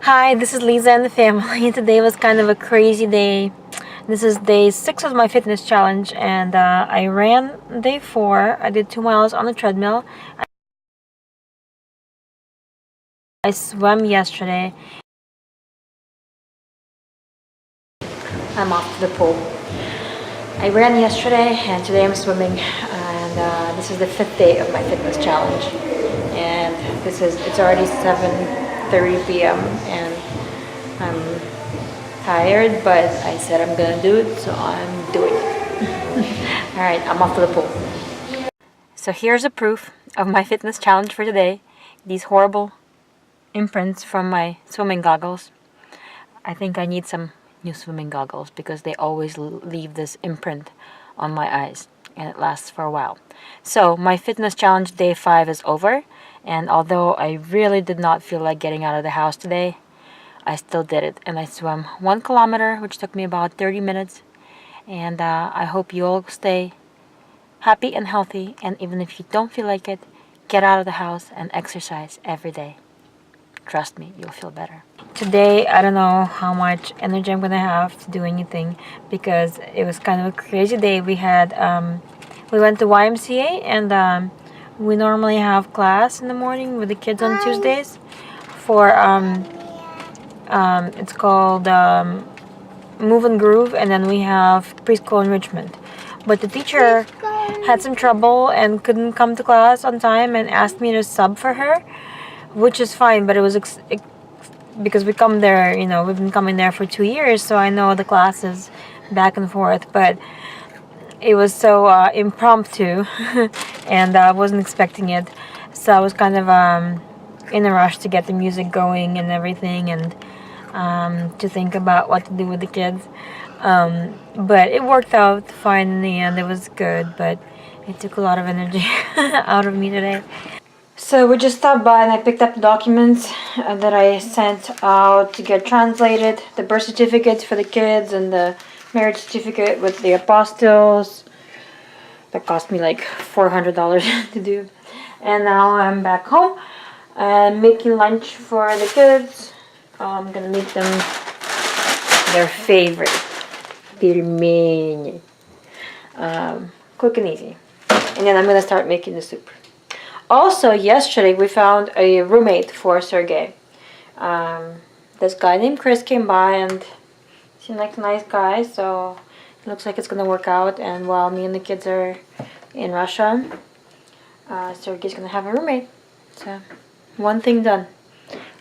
Hi, this is Lisa and the family. Today was kind of a crazy day. This is day 6 of my fitness challenge, and I ran day 4. I did 2 miles on the treadmill. I swam yesterday. I'm off to the pool. I ran yesterday, and today I'm swimming, and this is the 5th day of my fitness challenge. And it's already 7:30 p.m. and I'm tired, but I said I'm gonna do it, so I'm doing it. Alright, I'm off to the pool. So here's a proof of my fitness challenge for today. These horrible imprints from my swimming goggles. I think I need some new swimming goggles because they always leave this imprint on my eyes and it lasts for a while. So my fitness challenge day 5 is over, and although I really did not feel like getting out of the house today, I still did it, and I swam 1 kilometer, which took me about 30 minutes. And I hope you all stay happy and healthy, and even if you don't feel like it, get out of the house and exercise every day. Trust me, you'll feel better. Today, I don't know how much energy I'm gonna have to do anything because it was kind of a crazy day. We went to YMCA, and we normally have class in the morning with the kids on Tuesdays for it's called Move and Groove, and then we have preschool enrichment. But the teacher had some trouble and couldn't come to class on time and asked me to sub for her, which is fine, but it was because we come there, we've been coming there for 2 years, so I know the classes back and forth, but it was so impromptu and I wasn't expecting it, so I was kind of in a rush to get the music going and everything, and to think about what to do with the kids. But it worked out fine in the end. It was good, but it took a lot of energy out of me today. So we just stopped by and I picked up the documents that I sent out to get translated. The birth certificate for the kids and the marriage certificate with the apostles. That cost me like $400 to do. And now I'm back home and making lunch for the kids. I'm gonna make them their favorite pelmeni. Quick and easy. And then I'm gonna start making the soup. Also, yesterday we found a roommate for Sergey. This guy named Chris came by and seemed like a nice guy, so it looks like it's gonna work out. And while me and the kids are in Russia, Sergey's gonna have a roommate. So, one thing done.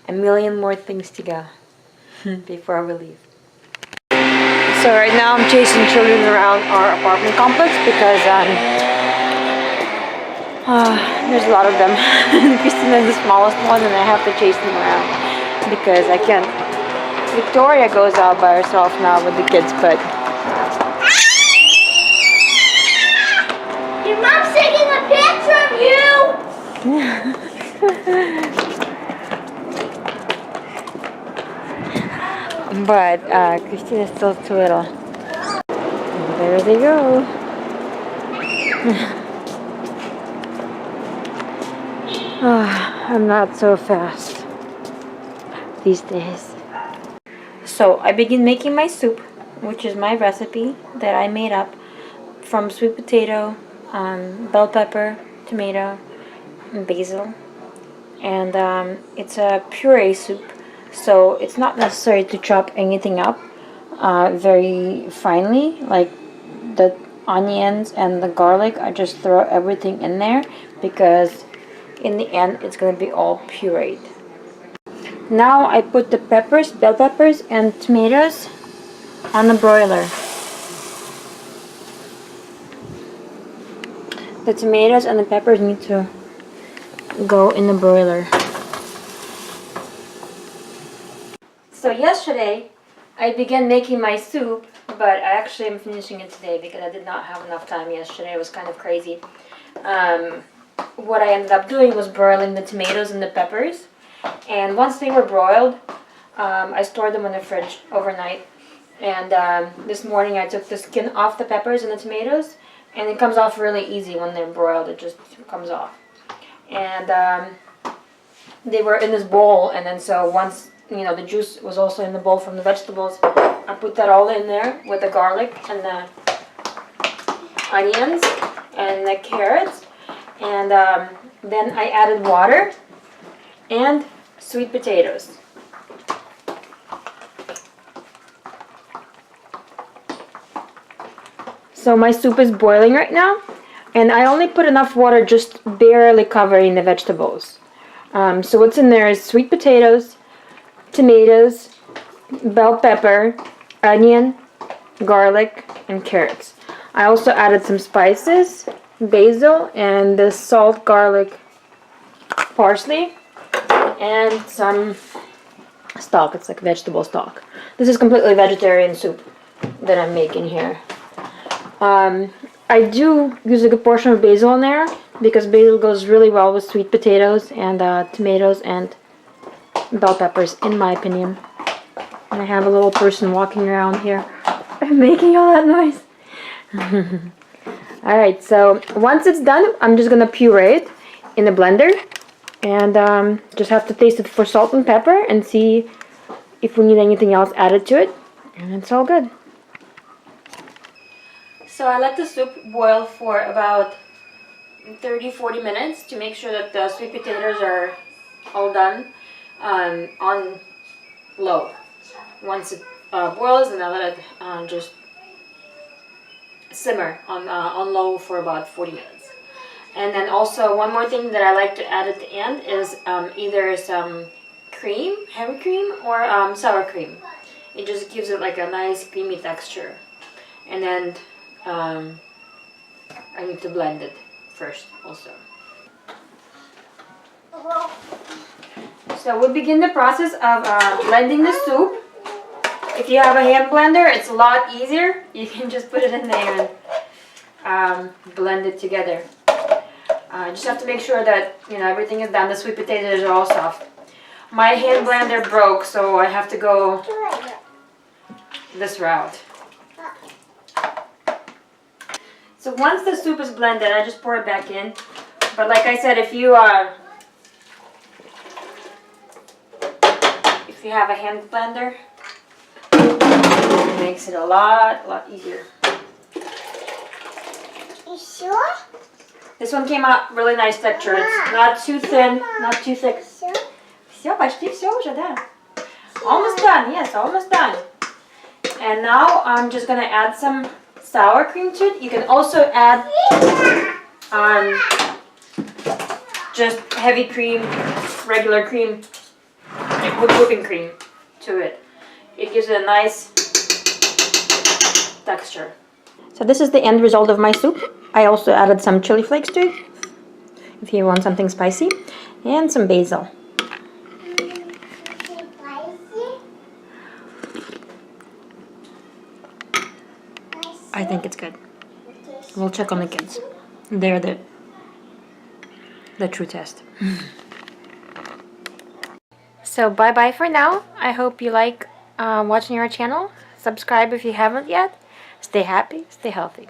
A million more things to go before we leave. So right now I'm chasing children around our apartment complex because there's a lot of them. Christina is the smallest one, and I have to chase them around because I can't. Victoria goes out by herself now with the kids, but your mom's taking a picture of you. But Christina's still too little. There they go. I'm not so fast these days. So I begin making my soup, which is my recipe that I made up from sweet potato, bell pepper, tomato, and basil. And it's a puree soup, so it's not necessary to chop anything up very finely, like the onions and the garlic. I just throw everything in there because in the end it's going to be all pureed. Now I put the peppers, bell peppers and tomatoes on the broiler. The tomatoes and the peppers need to go in the broiler. So yesterday I began making my soup, but I actually am finishing it today because I did not have enough time yesterday. It was kind of crazy. What I ended up doing was broiling the tomatoes and the peppers, and once they were broiled, I stored them in the fridge overnight. And this morning I took the skin off the peppers and the tomatoes, and it comes off really easy when they're broiled. It just comes off. And they were in this bowl, and then so once the juice was also in the bowl from the vegetables. I put that all in there with the garlic and the onions and the carrots. And then I added water and sweet potatoes. So my soup is boiling right now, and I only put enough water just barely covering the vegetables. So what's in there is sweet potatoes, tomatoes, bell pepper, onion, garlic, and carrots. I also added some spices, basil, and the salt, garlic, parsley, and some stock. It's like vegetable stock. This is completely vegetarian soup that I'm making here. I do use a good portion of basil in there because basil goes really well with sweet potatoes and tomatoes and bell peppers, in my opinion. And I have a little person walking around here making all that noise. Alright, so once it's done, I'm just gonna puree it in the blender and just have to taste it for salt and pepper and see if we need anything else added to it, and it's all good. So I let the soup boil for about 30-40 minutes to make sure that the sweet potatoes are all done on low. Once it boils, and I let it just simmer on low for about 40 minutes. And then also one more thing that I like to add at the end is either some cream, heavy cream, or sour cream. It just gives it like a nice creamy texture. And then I need to blend it first also. So we begin the process of blending the soup. If you have a hand blender, it's a lot easier. You can just put it in there and blend it together. Just have to make sure that everything is done. The sweet potatoes are all soft. My hand blender broke, so I have to go this route. So once the soup is blended, I just pour it back in. But like I said, if you have a hand blender, it makes it a lot easier. You sure? This one came out really nice texture. It's not too thin, not too thick. Все, почти все уже, да. Almost done, yes, almost done. And now I'm just gonna add some sour cream to it. You can also add just heavy cream, regular cream, with whipping cream to it. It gives it a nice texture. So this is the end result of my soup. I also added some chili flakes to it, if you want something spicy, and some basil. I think it's good. We'll check on the kids. They're the true test. So bye-bye for now. I hope you like watching our channel. Subscribe if you haven't yet. Stay happy, stay healthy.